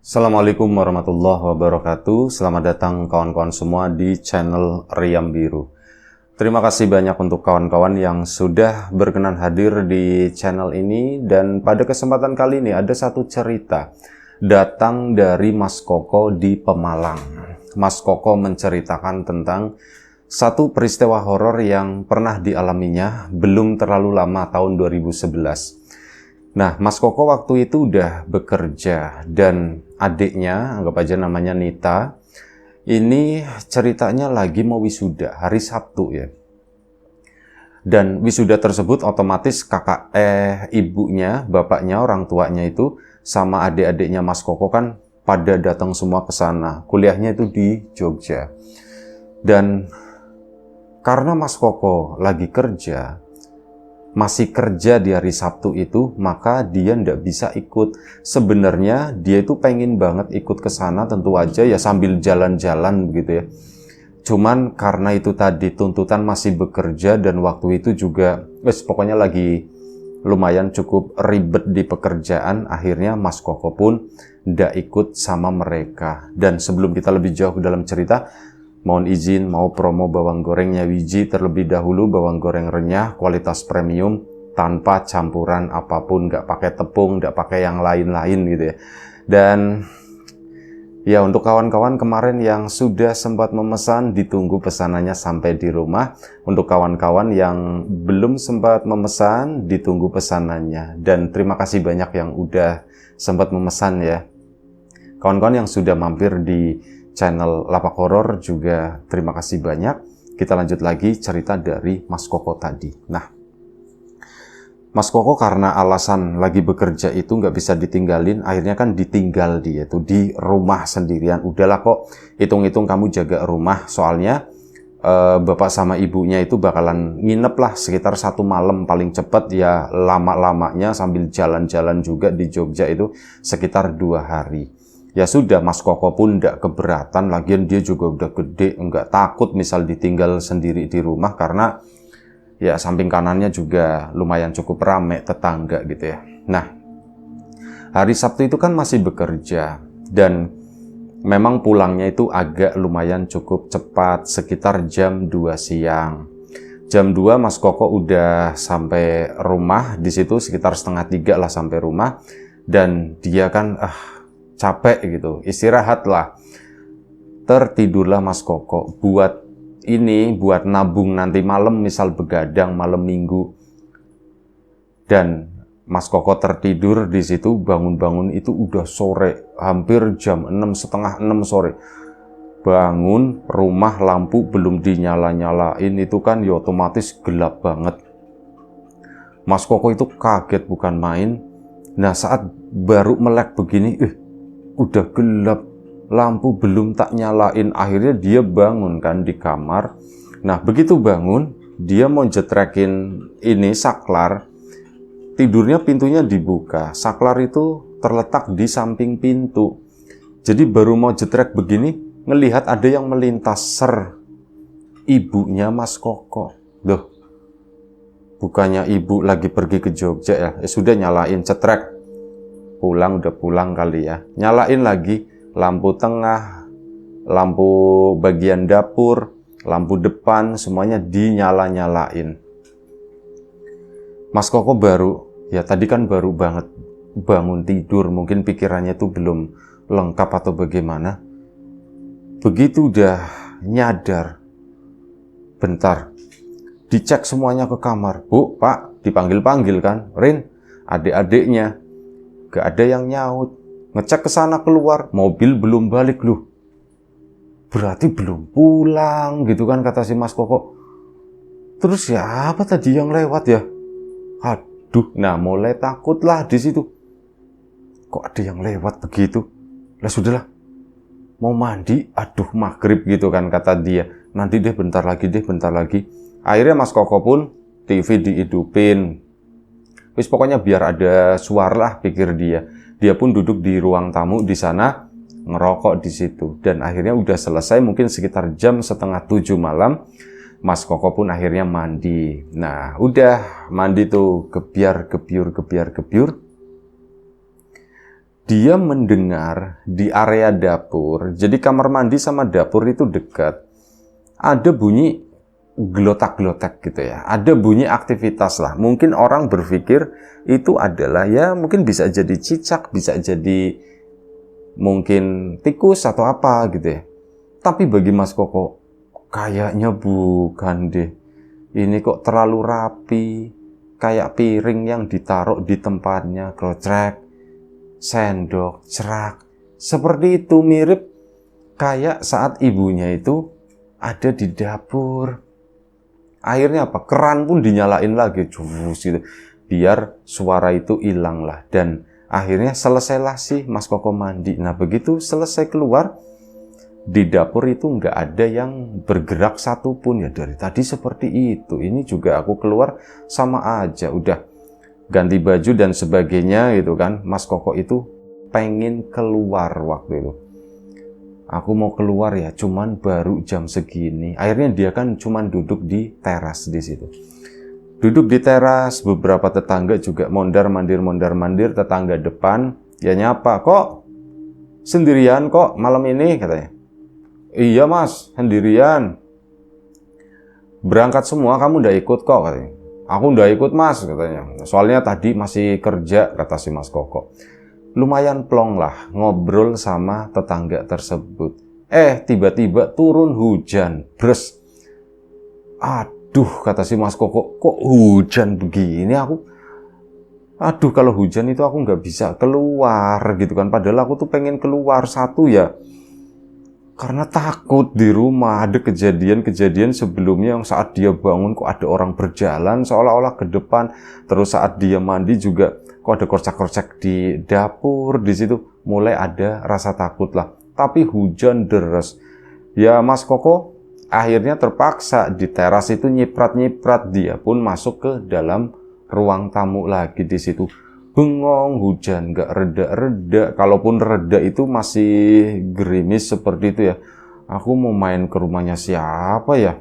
Assalamualaikum warahmatullahi wabarakatuh. Selamat datang kawan-kawan semua di channel Riam Biru. Terima kasih banyak untuk kawan-kawan yang sudah berkenan hadir di channel ini. Dan pada kesempatan kali ini ada satu cerita datang dari Mas Koko di Pemalang. Mas Koko menceritakan tentang satu peristiwa horor yang pernah dialaminya belum terlalu lama, tahun 2011. Nah, Mas Koko waktu itu udah bekerja dan adiknya, anggap aja namanya Nita, ini ceritanya lagi mau wisuda, hari Sabtu ya. Dan wisuda tersebut otomatis ibunya, bapaknya, orang tuanya itu sama adik-adiknya Mas Koko kan pada datang semua ke sana. Kuliahnya itu di Jogja. Dan karena Mas Koko lagi kerja, masih kerja di hari Sabtu itu, maka dia ndak bisa ikut. Sebenarnya dia itu pengen banget ikut ke sana, tentu aja ya sambil jalan-jalan begitu ya. Cuman karena itu tadi tuntutan masih bekerja dan waktu itu juga pokoknya lagi lumayan cukup ribet di pekerjaan, akhirnya Mas Koko pun ndak ikut sama mereka. Dan sebelum kita lebih jauh ke dalam cerita, mohon izin mau promo bawang gorengnya Wiji terlebih dahulu. Bawang goreng renyah, kualitas premium, tanpa campuran apapun, nggak pakai tepung, nggak pakai yang lain-lain gitu ya. Dan ya untuk kawan-kawan kemarin yang sudah sempat memesan, ditunggu pesanannya sampai di rumah. Untuk kawan-kawan yang belum sempat memesan, ditunggu pesanannya. Dan terima kasih banyak yang udah sempat memesan ya. Kawan-kawan yang sudah mampir di channel Lapak Horor juga terima kasih banyak. Kita lanjut lagi cerita dari Mas Koko tadi. Nah, Mas Koko karena alasan lagi bekerja itu nggak bisa ditinggalin, akhirnya kan ditinggal dia tuh di rumah sendirian. Udahlah kok, hitung-hitung kamu jaga rumah, soalnya bapak sama ibunya itu bakalan nginep lah sekitar 1 malam paling cepat ya, lama-lamanya sambil jalan-jalan juga di Jogja itu sekitar 2 hari. Ya sudah, Mas Koko pun nggak keberatan, lagian dia juga udah gede, nggak takut misal ditinggal sendiri di rumah, karena ya samping kanannya juga lumayan cukup rame tetangga gitu ya. Nah, hari Sabtu itu kan masih bekerja, dan memang pulangnya itu agak lumayan cukup cepat, sekitar jam 2 siang. Jam 2 Mas Koko udah sampai rumah, di situ sekitar 2:30 lah sampai rumah, dan dia kan capek gitu, istirahat lah. Tertidurlah Mas Koko buat nabung nanti malam, misal begadang malam minggu. Dan Mas Koko tertidur di situ, bangun-bangun itu udah sore, hampir jam 6, setengah 6 sore. Bangun, rumah lampu belum dinyala-nyalain, itu kan ya otomatis gelap banget. Mas Koko itu kaget bukan main. Nah, saat baru melek begini, udah gelap, lampu belum tak nyalain. Akhirnya dia bangun kan di kamar. Nah, begitu bangun, dia mau jetrekin ini saklar. Tidurnya pintunya dibuka. Saklar itu terletak di samping pintu. Jadi baru mau jetrek begini, ngelihat ada yang melintas. Ibunya Mas Koko. Loh, bukannya ibu lagi pergi ke Jogja ya? Sudah nyalain cetrek. Udah pulang kali ya. Nyalain lagi lampu tengah, lampu bagian dapur, lampu depan, semuanya dinyala-nyalain. Mas Koko ya tadi kan baru banget bangun tidur, mungkin pikirannya tuh belum lengkap atau bagaimana. Begitu udah nyadar, bentar, dicek semuanya ke kamar. Bu, Pak, dipanggil-panggil kan, Rin, adik-adiknya. Gak ada yang nyaut. Ngecek ke sana keluar, mobil belum balik loh. Berarti belum pulang gitu kan, kata si Mas Koko. Terus siapa tadi yang lewat ya? Aduh, nah mulai takut lah di situ. Kok ada yang lewat begitu? Lah sudahlah, mau mandi, aduh maghrib gitu kan, kata dia. Nanti deh bentar lagi. Akhirnya Mas Koko pun TV dihidupin. Wis pokoknya biar ada suara lah, pikir dia. Dia pun duduk di ruang tamu di sana, ngerokok di situ. Dan akhirnya udah selesai, mungkin sekitar jam 6:30 malam. Mas Koko pun akhirnya mandi. Nah, udah mandi tuh gebyar gebyur. dia mendengar di area dapur, jadi kamar mandi sama dapur itu dekat, ada bunyi gelotak-gelotak gitu ya, ada bunyi aktivitas lah. Mungkin orang berpikir itu adalah ya mungkin bisa jadi cicak, bisa jadi mungkin tikus atau apa gitu ya. Tapi bagi Mas Koko, kayaknya bukan deh. Ini kok terlalu rapi, kayak piring yang ditaruh di tempatnya, krocek, sendok, cerak. Seperti itu, mirip kayak saat ibunya itu ada di dapur. Akhirnya apa? Keran pun dinyalain lagi, jus gitu. Biar suara itu hilang lah. Dan akhirnya selesailah sih Mas Koko mandi. Nah begitu selesai keluar, di dapur itu nggak ada yang bergerak satupun ya. Dari tadi seperti itu. Ini juga aku keluar sama aja. Udah ganti baju dan sebagainya gitu kan. Mas Koko itu pengen keluar waktu itu. Aku mau keluar ya, cuman baru jam segini. Akhirnya dia kan cuman duduk di teras di situ. Duduk di teras, beberapa tetangga juga mondar-mandir, tetangga depan. Ya nyapa, kok sendirian kok malam ini katanya. Iya mas, sendirian. Berangkat semua, kamu udah ikut kok katanya. Aku udah ikut mas katanya. Soalnya tadi masih kerja, kata si Mas Koko. Lumayan plong lah ngobrol sama tetangga tersebut. Tiba-tiba turun hujan, bres. Aduh, kata si Mas Koko, kok hujan begini? Aduh, kalau hujan itu aku nggak bisa keluar gitu kan. Padahal aku tuh pengen keluar. Satu ya, karena takut di rumah. Ada kejadian-kejadian sebelumnya yang saat dia bangun kok ada orang berjalan seolah-olah ke depan. Terus saat dia mandi juga kok ada korcak-korcak di dapur, di situ mulai ada rasa takut lah. Tapi hujan deras. Ya Mas Koko akhirnya terpaksa di teras itu nyiprat-nyiprat. Dia pun masuk ke dalam ruang tamu lagi di situ. Bengong, hujan nggak reda-reda. Kalaupun reda itu masih gerimis seperti itu ya. Aku mau main ke rumahnya siapa ya?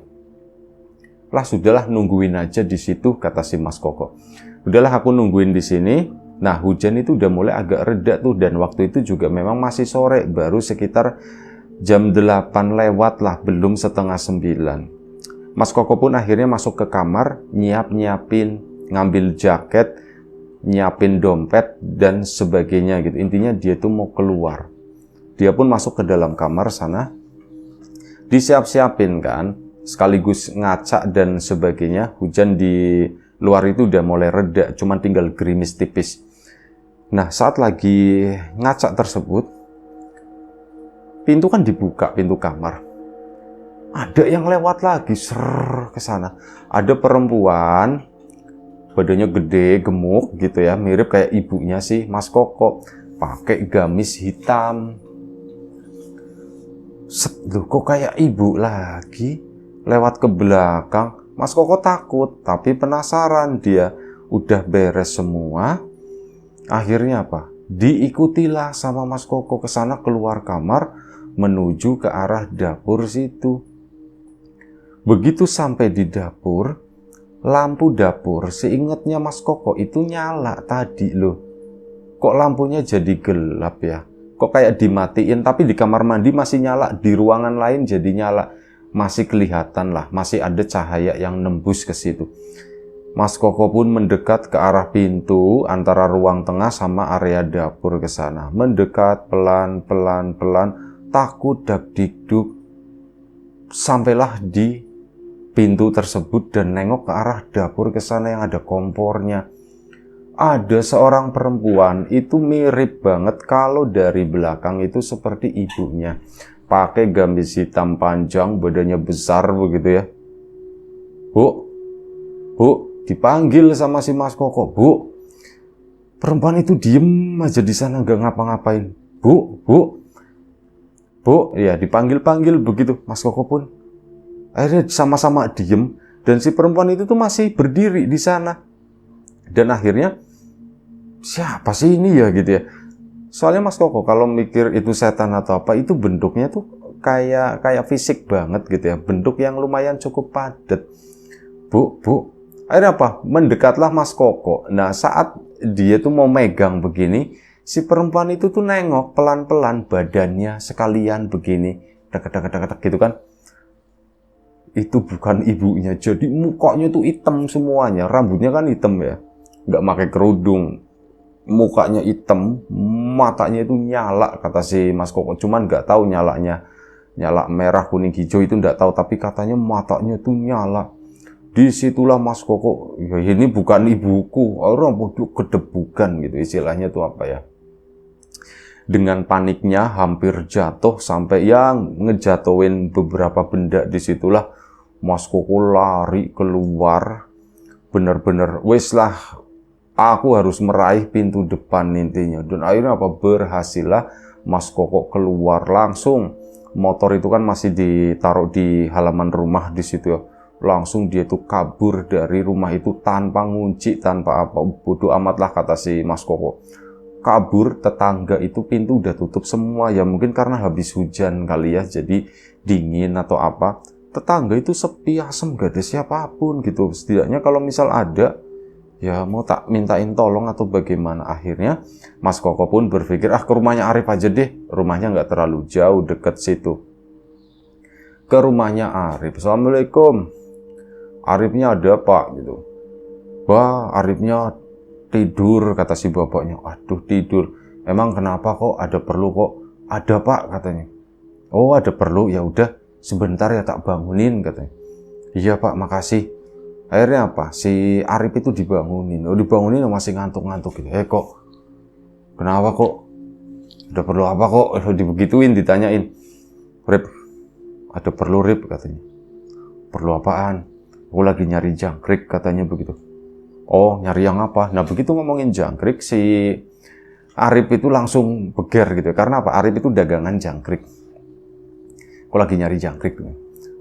Lah sudahlah, nungguin aja di situ, kata si Mas Koko. Udahlah aku nungguin di sini. Nah hujan itu udah mulai agak reda tuh, dan waktu itu juga memang masih sore, baru sekitar jam 8 lewat lah, belum setengah 9. Mas Koko pun akhirnya masuk ke kamar, nyiapin, ngambil jaket, nyiapin dompet dan sebagainya gitu. Intinya dia tuh mau keluar. Dia pun masuk ke dalam kamar sana, disiap-siapin kan, sekaligus ngaca dan sebagainya. Hujan di luar itu udah mulai reda, cuman tinggal gerimis tipis. Nah, saat lagi ngaca tersebut, pintu kan dibuka, pintu kamar. Ada yang lewat lagi, ke sana. Ada perempuan, badannya gede, gemuk gitu ya, mirip kayak ibunya sih Mas Koko, pakai gamis hitam. Loh, kok kayak ibu lagi lewat ke belakang. Mas Koko takut, tapi penasaran. Dia udah beres semua. Akhirnya apa? Diikutilah sama Mas Koko ke sana, keluar kamar menuju ke arah dapur situ. Begitu sampai di dapur, lampu dapur seingatnya Mas Koko itu nyala tadi loh. Kok lampunya jadi gelap ya? Kok kayak dimatiin, tapi di kamar mandi masih nyala, di ruangan lain jadi nyala. Masih kelihatan lah, masih ada cahaya yang nembus ke situ. Mas Koko pun mendekat ke arah pintu antara ruang tengah sama area dapur ke sana. Mendekat pelan-pelan, takut dak-dikduk. Sampailah di pintu tersebut dan nengok ke arah dapur ke sana yang ada kompornya. Ada seorang perempuan, itu mirip banget kalau dari belakang itu seperti ibunya. Pakai gamis hitam panjang, badannya besar begitu ya. Bu, dipanggil sama si Mas Koko. Bu, perempuan itu diem aja di sana, nggak ngapa-ngapain. Bu, ya dipanggil-panggil begitu. Mas Koko pun akhirnya sama-sama diem, dan si perempuan itu tuh masih berdiri di sana. Dan akhirnya, siapa sih ini ya gitu ya. Soalnya Mas Koko kalau mikir itu setan atau apa, itu bentuknya tuh kayak fisik banget gitu ya. Bentuk yang lumayan cukup padat. Bu. Akhirnya apa? Mendekatlah Mas Koko. Nah saat dia tuh mau megang begini, Si perempuan itu tuh nengok pelan-pelan badannya sekalian begini, deket gitu kan. Itu bukan ibunya, jadi mukanya tuh hitam semuanya, rambutnya kan hitam ya, nggak pakai kerudung, mukanya hitam, matanya itu nyala kata si Mas Koko, cuman nggak tahu nyalanya nyala merah kuning hijau itu nggak tahu, tapi katanya matanya tuh nyala. Disitulah Mas Koko, ya ini bukan ibuku, orang bodoh kedebukan gitu istilahnya tuh apa ya. Dengan paniknya hampir jatuh sampai yang ngejatuhin beberapa benda. Disitulah Mas Koko lari keluar, bener-bener wes lah, aku harus meraih pintu depan intinya. Dan akhirnya apa, berhasil lah Mas Koko keluar langsung. Motor itu kan masih ditaruh di halaman rumah di situ ya. Langsung dia tuh kabur dari rumah itu tanpa ngunci, tanpa apa, bodoh amat lah kata si Mas Koko. Kabur, tetangga itu pintu udah tutup semua ya, mungkin karena habis hujan kali ya, jadi dingin atau apa. Tetangga itu sepi, asem, gak ada siapapun gitu. Setidaknya kalau misal ada, ya mau tak mintain tolong atau bagaimana. Akhirnya Mas Koko pun berpikir, ke rumahnya Arif aja deh, rumahnya nggak terlalu jauh, deket situ. Ke rumahnya Arif, Assalamualaikum. Arifnya ada pak gitu. Wah, Arifnya tidur kata si bapaknya. Aduh, tidur. Emang kenapa kok, ada perlu kok? Ada pak katanya. Oh, ada perlu, ya udah sebentar ya tak bangunin katanya. Iya pak, makasih. Akhirnya apa? Si Arif itu dibangunin. Oh, dibangunin masih ngantuk-ngantuk gitu. Kok? Kenapa kok? Ada perlu apa kok? Dibegituin, ditanyain. Rip, ada perlu Rip katanya. Perlu apaan? Aku lagi nyari jangkrik katanya begitu. Oh, nyari yang apa? Nah, begitu ngomongin jangkrik, si Arif itu langsung beger gitu. Karena apa? Arif itu dagangan jangkrik. Aku lagi nyari jangkrik.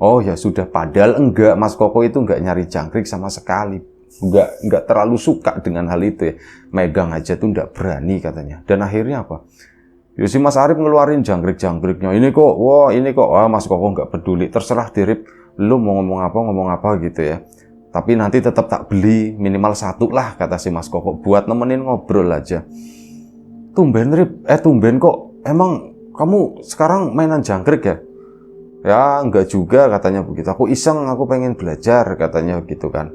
Oh ya sudah, padahal enggak, Mas Koko itu enggak nyari jangkrik sama sekali. Enggak terlalu suka dengan hal itu ya. Megang aja tuh enggak berani katanya. Dan akhirnya apa? Ya si Mas Arif ngeluarin jangkrik-jangkriknya. Ini kok, wah ini kok. Wah, Mas Koko enggak peduli. Terserah Dirip, lu mau ngomong apa gitu ya. Tapi nanti tetap tak beli, minimal satu lah kata si Mas Koko. Buat nemenin ngobrol aja. Tumben Rip, tumben kok. Emang kamu sekarang mainan jangkrik ya? Ya enggak juga katanya begitu. Aku iseng, aku pengen belajar katanya gitu kan.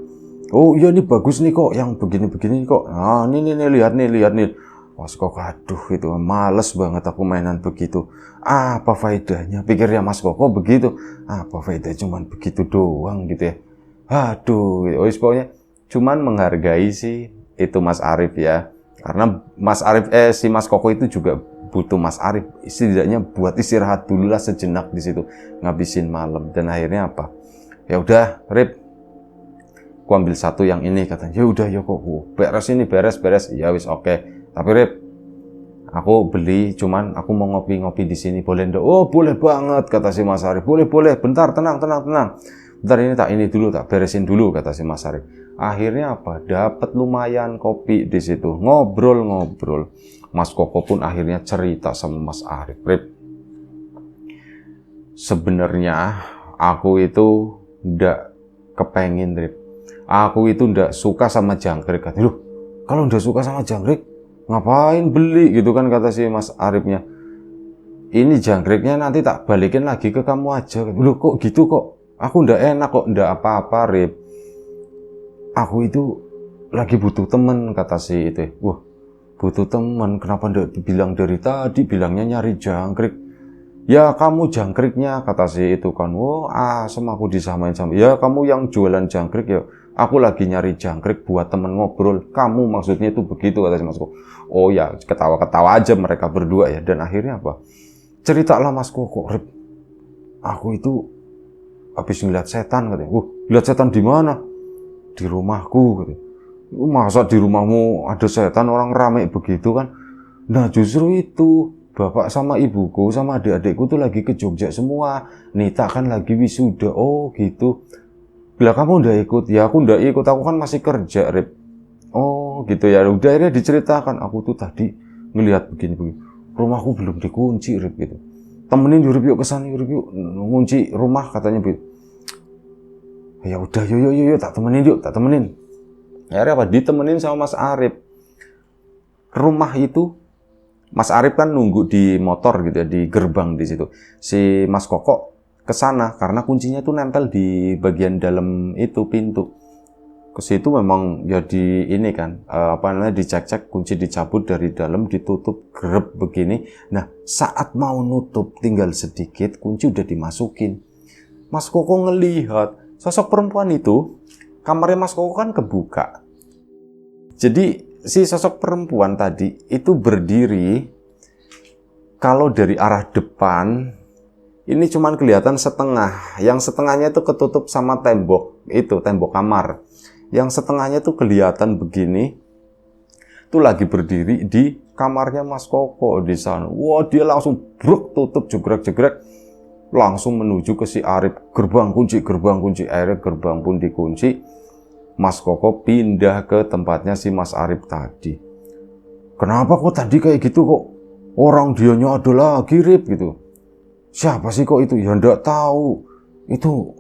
Oh iya, ini bagus nih kok, yang begini-begini kok. Nah ini lihat nih. Mas Koko, aduh itu males banget aku mainan begitu. Apa faedahnya? Pikirnya Mas Koko begitu. Apa faedah cuman begitu doang gitu ya. Aduh, pokoknya cuman menghargai sih itu Mas Arif ya. Karena Mas Arif si Mas Koko itu juga butuh Mas Arif, setidaknya buat istirahat dulu lah sejenak di situ, ngabisin malam. Dan akhirnya apa? Ya udah, Rip, aku ambil satu yang ini katanya. Ya udah, ya kok beres ini, beres. Ya wis oke. Tapi Rip, aku beli, cuman aku mau ngopi-ngopi di sini, boleh ndak? Oh boleh banget kata si Mas Arif. Boleh. Bentar, tenang. Bentar ini dulu, tak beresin dulu kata si Mas Arif. Akhirnya apa? Dapat lumayan kopi di situ, ngobrol. Mas Koko pun akhirnya cerita sama Mas Arif. Rip, sebenarnya aku itu ndak kepengin Rip. Aku itu ndak suka sama jangkrik. Loh, kalau ndak suka sama jangkrik, ngapain beli gitu kan kata si Mas Arifnya. Ini jangkriknya nanti tak balikin lagi ke kamu aja. Loh kok gitu kok? Aku ndak enak kok, ndak apa-apa Rip. Aku itu lagi butuh temen kata si itu. Wah, butuh teman, kenapa ndak bilang dari tadi, bilangnya nyari jangkrik. Ya kamu jangkriknya kata si itu kan. Oh sama aku disamain sama. Ya kamu yang jualan jangkrik ya. Aku lagi nyari jangkrik buat temen ngobrol. Kamu maksudnya itu begitu kata si Mas Koko. Oh ya, ketawa-ketawa aja mereka berdua ya. Dan akhirnya apa? Ceritalah Mas Koko, Rip, aku itu habis ngeliat setan katanya. Lihat setan di mana? Di rumahku gitu. Masa di rumahmu ada setan, orang rame begitu kan? Nah justru itu, bapak sama ibuku sama adik-adikku tuh lagi ke Jogja semua. Nita kan lagi wisuda. Oh gitu. Bila kamu udah ikut? Ya aku udah ikut, aku kan masih kerja Rip. Oh gitu ya, udah akhirnya diceritakan. Aku tuh tadi ngelihat begini. Rumahku belum dikunci Rip gitu. Temenin yuk Rip, yuk kesana yuk, ngunci rumah katanya gitu. Ya udah, yuk, tak temenin. Akhirnya apa? Ditemenin sama Mas Arif. Rumah itu Mas Arif kan nunggu di motor gitu ya, di gerbang di situ. Si Mas Koko ke sana karena kuncinya tuh nempel di bagian dalam itu pintu. Ke situ memang ya di ini kan apa namanya, dicek-cek, kunci dicabut dari dalam, ditutup grep begini. Nah, saat mau nutup tinggal sedikit, kunci udah dimasukin. Mas Koko ngelihat sosok perempuan itu, kamarnya Mas Koko kan kebuka. Jadi si sosok perempuan tadi itu berdiri, kalau dari arah depan ini cuman kelihatan setengah, yang setengahnya itu ketutup sama tembok, itu tembok kamar. Yang setengahnya tuh kelihatan begini, tuh lagi berdiri di kamarnya Mas Koko di sana. Wah, dia langsung bruk tutup, jegrek-jegrek, langsung menuju ke si Arif. Gerbang kunci, akhirnya gerbang pun dikunci. Mas Koko pindah ke tempatnya si Mas Arif tadi. Kenapa kok tadi kayak gitu kok? Orang dianya ada lagi, Rip, gitu. Siapa sih kok itu? Ya ndak tahu. Itu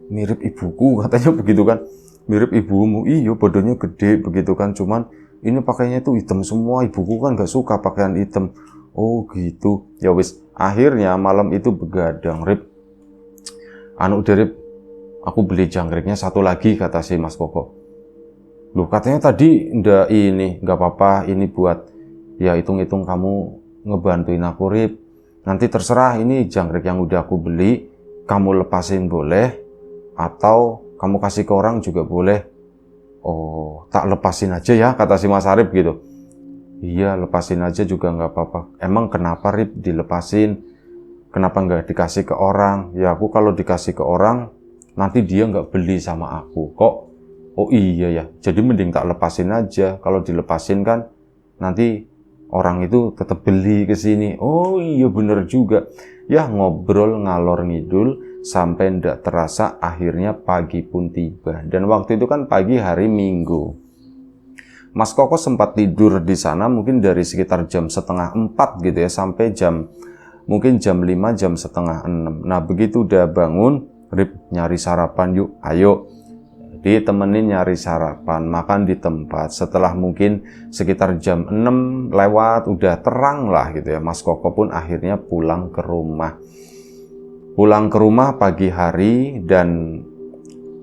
mirip ibuku, katanya begitu kan. Mirip ibumu. Iya, badannya gede begitu kan. Cuman ini pakainya itu hitam semua. Ibuku kan gak suka pakaian hitam. Oh gitu. Ya wis, akhirnya malam itu begadang, Rip. Udah, Rip, aku beli jangkriknya satu lagi, kata si Mas Koko. Loh, katanya tadi nggak apa-apa, ini buat ya hitung-hitung kamu ngebantuin aku, Rip. Nanti terserah, ini jangkrik yang udah aku beli, kamu lepasin boleh, atau kamu kasih ke orang juga boleh. Oh, tak lepasin aja ya, kata si Mas Arif gitu. Iya, lepasin aja juga nggak apa-apa. Emang kenapa, Rip, dilepasin? Kenapa nggak dikasih ke orang? Ya aku kalau dikasih ke orang, nanti dia nggak beli sama aku. Kok? Oh iya ya, jadi mending tak lepasin aja. Kalau dilepasin kan, nanti orang itu tetap beli ke sini. Oh iya, bener juga. Ya, ngobrol ngalor ngidul sampai ndak terasa akhirnya pagi pun tiba. Dan waktu itu kan pagi hari Minggu. Mas Koko sempat tidur di sana mungkin dari sekitar jam 3:30 gitu ya, sampai mungkin jam 5, jam 5:30. Nah, begitu udah bangun, Rip, nyari sarapan yuk, ayo. Ditemenin nyari sarapan, makan di tempat. Setelah mungkin sekitar jam 6 lewat, udah terang lah gitu ya, Mas Koko pun akhirnya pulang ke rumah. Pulang ke rumah pagi hari, dan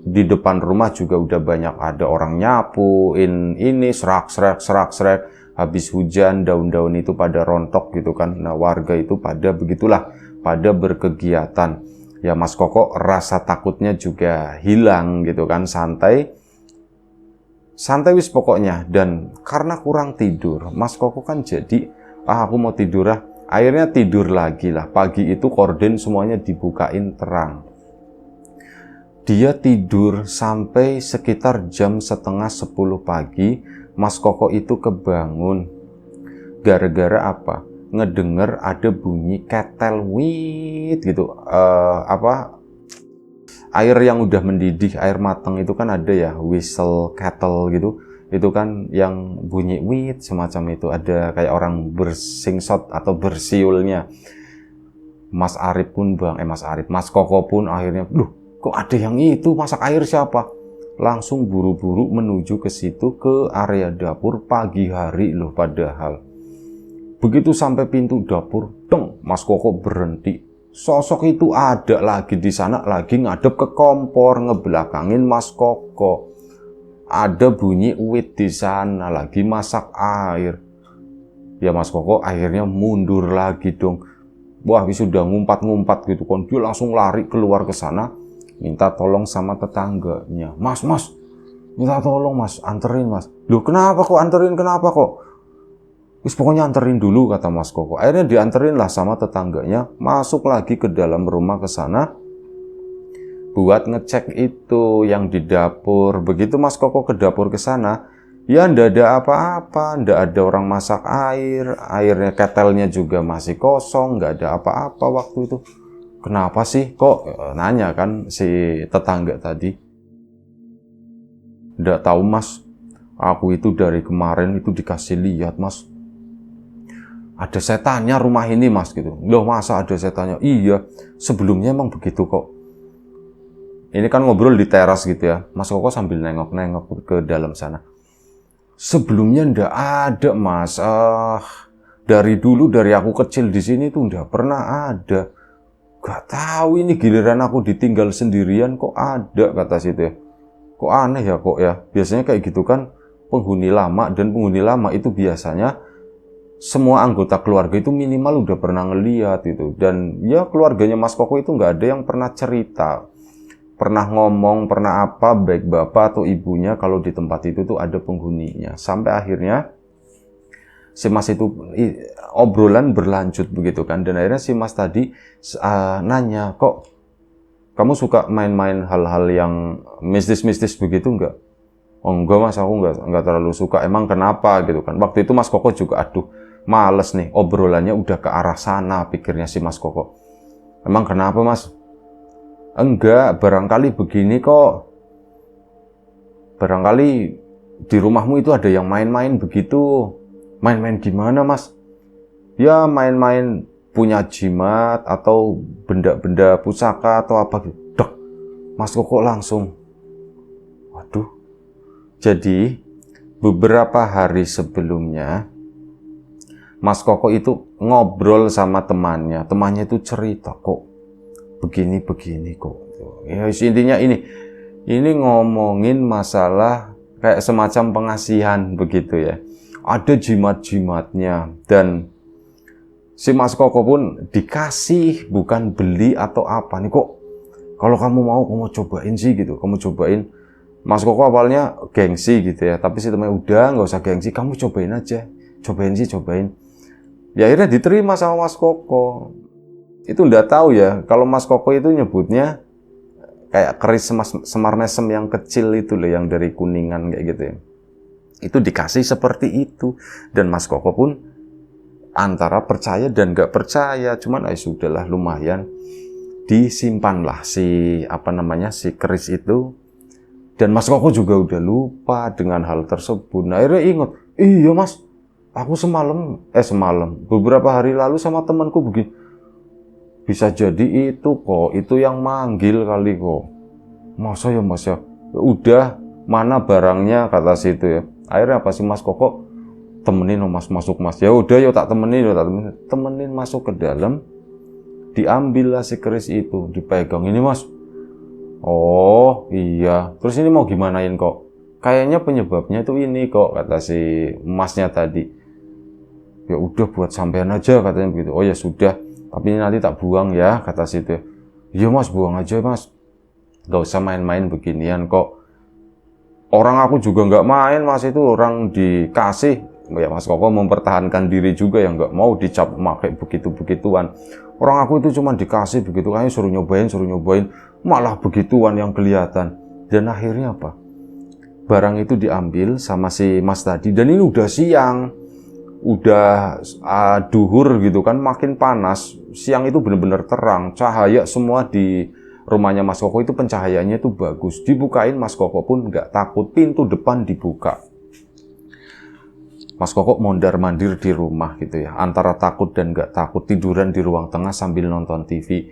di depan rumah juga udah banyak ada orang nyapuin ini, serak. Habis hujan, daun-daun itu pada rontok gitu kan. Nah, warga itu pada begitulah, pada berkegiatan. Ya, Mas Koko rasa takutnya juga hilang gitu kan, santai wis pokoknya. Dan karena kurang tidur, Mas Koko kan jadi, aku mau tidur lah. Akhirnya tidur lagi lah. Pagi itu korden semuanya dibukain terang. Dia tidur sampai sekitar jam 9:30 pagi. Mas Koko itu kebangun. Gara-gara apa? Ngedenger ada bunyi ketel wit gitu. Air yang udah mendidih, air mateng itu kan ada ya, whistle kettle gitu. Itu kan yang bunyi wit semacam itu, ada kayak orang bersingsot atau bersiulnya. Mas Koko pun akhirnya, kok ada yang itu, masak air siapa? Langsung buru-buru menuju ke situ, ke area dapur. Pagi hari loh padahal. Begitu sampai pintu dapur, Mas Koko berhenti. Sosok itu ada lagi di sana, lagi ngadep ke kompor, ngebelakangin Mas Koko. Ada bunyi wit di sana, lagi masak air. Ya, Mas Koko akhirnya mundur lagi dong. Wah, sudah ngumpat-ngumpat gitu kan. Dia langsung lari keluar ke sana, minta tolong sama tetangganya. Mas, minta tolong Mas, anterin Mas. Loh, kenapa kok anterin, kenapa kok? Pokoknya anterin dulu, kata Mas Koko. Akhirnya dianterin lah sama tetangganya, masuk lagi ke dalam rumah ke sana, buat ngecek itu yang di dapur. Begitu Mas Koko ke dapur ke sana, ya ndak ada apa-apa, ndak ada orang masak air, airnya ketelnya juga masih kosong, nggak ada apa-apa waktu itu. Kenapa sih kok? Nanya kan si tetangga tadi. Ndak tahu Mas, aku itu dari kemarin itu dikasih lihat Mas, ada setannya rumah ini Mas gitu. Loh, masa ada setannya? Iya, sebelumnya emang begitu kok. Ini kan ngobrol di teras gitu ya, Mas Koko sambil nengok-nengok ke dalam sana. Sebelumnya ndak ada Mas, Dari dulu, dari aku kecil di sini tuh nggak pernah ada. Gak tahu ini giliran aku ditinggal sendirian kok ada, kata situ ya. Kok aneh ya kok ya. Biasanya kayak gitu kan penghuni lama, dan penghuni lama itu biasanya semua anggota keluarga itu minimal udah pernah ngeliat itu. Dan ya keluarganya Mas Koko itu nggak ada yang pernah cerita, pernah ngomong, pernah apa, baik bapak atau ibunya kalau di tempat itu tuh ada penghuninya. Sampai akhirnya si Mas itu obrolan berlanjut begitu kan, dan akhirnya si Mas tadi nanya, kok kamu suka main-main hal-hal yang mistis-mistis begitu enggak? Oh enggak Mas, aku enggak terlalu suka. Emang kenapa gitu kan? Waktu itu Mas Koko juga aduh males nih, obrolannya udah ke arah sana pikirnya si Mas Koko. Emang kenapa Mas? Enggak, barangkali begini kok. Barangkali di rumahmu itu ada yang main-main begitu. Main-main gimana Mas? Ya main-main punya jimat atau benda-benda pusaka atau apa gitu. Dek, Mas Koko langsung, waduh. Jadi beberapa hari sebelumnya Mas Koko itu ngobrol sama temannya. Temannya itu cerita kok begini-begini kok. Ya intinya ini ngomongin masalah kayak semacam pengasihan begitu ya. Ada jimat-jimatnya, dan si Mas Koko pun dikasih, bukan beli atau apa nih kok. Kalau kamu mau, kamu cobain sih gitu. Kamu cobain. Mas Koko awalnya gengsi gitu ya, tapi si temannya udah nggak usah gengsi, kamu cobain aja. Cobain sih, cobain. Ya akhirnya diterima sama Mas Koko. Itu nggak tahu ya, kalau Mas Koko itu nyebutnya kayak keris semar mesem yang kecil itu loh, yang dari kuningan kayak gitu ya. Itu dikasih seperti itu, dan Mas Koko pun antara percaya dan nggak percaya, cuman sudahlah, lumayan disimpanlah si keris itu, dan Mas Koko juga udah lupa dengan hal tersebut. Nah, akhirnya ingat, iya Mas, aku semalam beberapa hari lalu sama temanku begini. Bisa jadi itu kok, itu yang manggil kali kok. Masa ya Mas ya? Udah, mana barangnya, kata situ ya. Akhirnya apa sih Mas Koko, temenin Mas, masuk Mas. Ya udah, ya tak temenin, temenin masuk ke dalam. Diambil lah si keris itu, dipegang. Ini Mas. Oh iya. Terus ini mau gimanain kok? Kayaknya penyebabnya itu ini kok, kata si Masnya tadi. Ya udah, buat sampean aja, katanya begitu. Oh ya sudah, tapi ini nanti tak buang ya, kata situ. Iya Mas, buang aja Mas. Gak usah main-main beginian kok. Orang aku juga nggak main Mas, itu orang dikasih. Ya Mas Koko mempertahankan diri juga, yang nggak mau dicap pakai begitu-begituan. Orang aku itu cuma dikasih begitu, kayaknya suruh nyobain, malah begituan yang kelihatan. Dan akhirnya apa? Barang itu diambil sama si Mas tadi, dan ini udah siang, udah duhur gitu kan, makin panas. Siang itu benar-benar terang, cahaya semua di rumahnya Mas Koko itu pencahayaannya itu bagus. Dibukain, Mas Koko pun nggak takut, pintu depan dibuka. Mas Koko mondar-mandir di rumah gitu ya, antara takut dan nggak takut, tiduran di ruang tengah sambil nonton TV.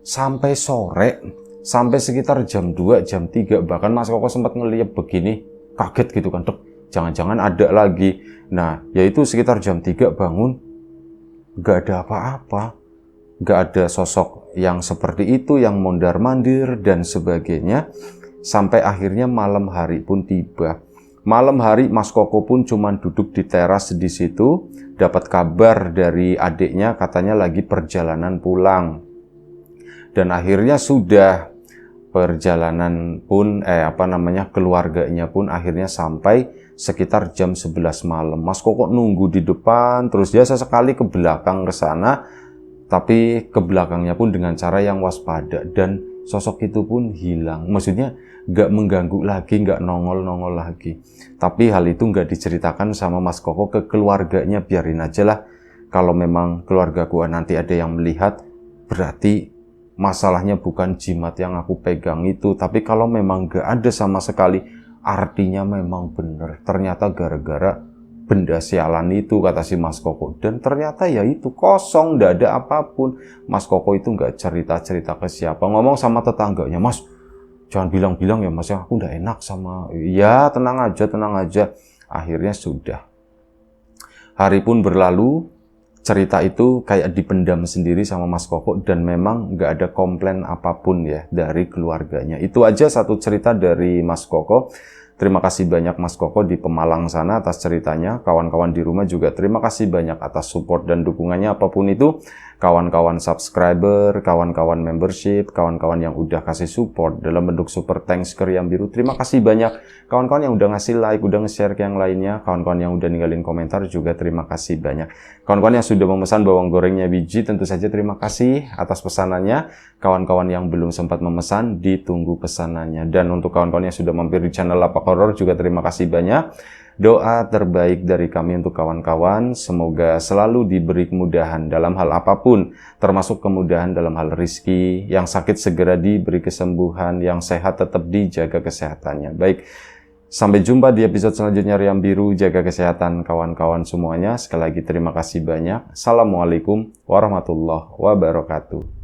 Sampai sore, sampai sekitar jam 2, jam 3, bahkan Mas Koko sempat ngeliat begini, kaget gitu kan, jangan-jangan ada lagi. Nah, yaitu sekitar jam 3 bangun, nggak ada apa-apa. Nggak ada sosok yang seperti itu, yang mondar-mandir dan sebagainya. Sampai akhirnya malam hari pun tiba. Malam hari Mas Koko pun cuman duduk di teras di situ, dapat kabar dari adiknya katanya lagi perjalanan pulang. Dan akhirnya sudah perjalanan pun keluarganya pun akhirnya sampai sekitar jam 11 malam. Mas Koko nunggu di depan, terus dia sesekali ke belakang ke sana, tapi ke belakangnya pun dengan cara yang waspada, dan sosok itu pun hilang. Maksudnya nggak mengganggu lagi, nggak nongol-nongol lagi. Tapi hal itu nggak diceritakan sama Mas Koko ke keluarganya, biarin aja lah. Kalau memang keluarga gua nanti ada yang melihat, berarti masalahnya bukan jimat yang aku pegang itu. Tapi kalau memang nggak ada sama sekali, artinya memang benar. Ternyata gara-gara benda sialan itu, kata si Mas Koko. Dan ternyata ya itu kosong, nggak ada apapun. Mas Koko itu nggak cerita-cerita ke siapa. Ngomong sama tetangganya, Mas, jangan bilang-bilang ya Mas, aku nggak enak sama. Ya tenang aja, tenang aja. Akhirnya sudah. Hari pun berlalu, cerita itu kayak dipendam sendiri sama Mas Koko dan memang nggak ada komplain apapun ya dari keluarganya. Itu aja satu cerita dari Mas Koko. Terima kasih banyak Mas Koko di Pemalang sana atas ceritanya. Kawan-kawan di rumah juga terima kasih banyak atas support dan dukungannya apapun itu. Kawan-kawan subscriber, kawan-kawan membership, kawan-kawan yang udah kasih support dalam bentuk super thanks ke Riam Biru. Terima kasih banyak. Kawan-kawan yang udah ngasih like, udah nge-share ke yang lainnya. Kawan-kawan yang udah ninggalin komentar juga terima kasih banyak. Kawan-kawan yang sudah memesan bawang gorengnya biji, tentu saja terima kasih atas pesanannya. Kawan-kawan yang belum sempat memesan, ditunggu pesanannya. Dan untuk kawan-kawan yang sudah mampir di channel Lapak Horor juga terima kasih banyak. Doa terbaik dari kami untuk kawan-kawan, semoga selalu diberi kemudahan dalam hal apapun, termasuk kemudahan dalam hal rizki, yang sakit segera diberi kesembuhan, yang sehat tetap dijaga kesehatannya. Baik, sampai jumpa di episode selanjutnya Riam Biru, jaga kesehatan kawan-kawan semuanya. Sekali lagi terima kasih banyak. Assalamualaikum warahmatullahi wabarakatuh.